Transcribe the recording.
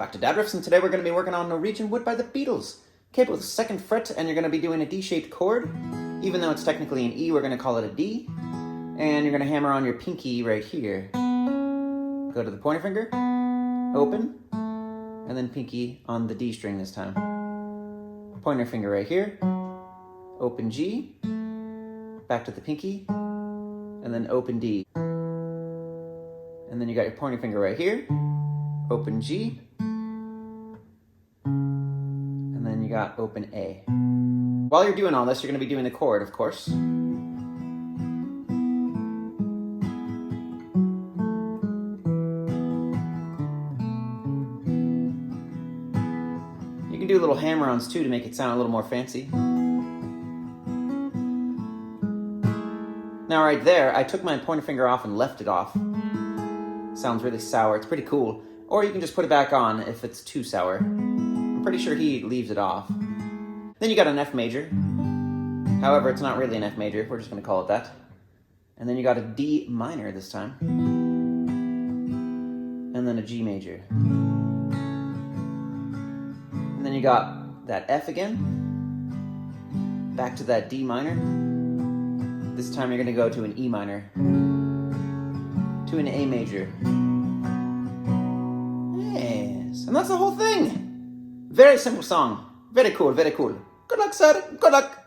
back to Dad Riffs, and today we're going to be working on Norwegian Wood by the Beatles. Okay, with the 2nd fret, and you're going to be doing a D-shaped chord. Even though it's technically an E, we're going to call it a D. And you're going to hammer on your pinky right here. Go to the pointer finger, open, and then pinky on the D string this time. Pointer finger right here, open G, back to the pinky, and then open D. And then you got your pointer finger right here, open G, and then you got open A. While you're doing all this, you're going to be doing the chord, of course. You can do little hammer-ons too to make it sound a little more fancy. Now right there, I took my pointer finger off and left it off. Sounds really sour, it's pretty cool. Or you can just put it back on if it's too sour. I'm pretty sure he leaves it off. Then you got an F major. However, it's not really an F major, we're just gonna call it that. And then you got a D minor this time. And then a G major. And then you got that F again. Back to that D minor. This time you're gonna go to an E minor. To an A major. Yes, and that's the whole thing. Very simple song. Very cool, very cool. Good luck, sir. Good luck.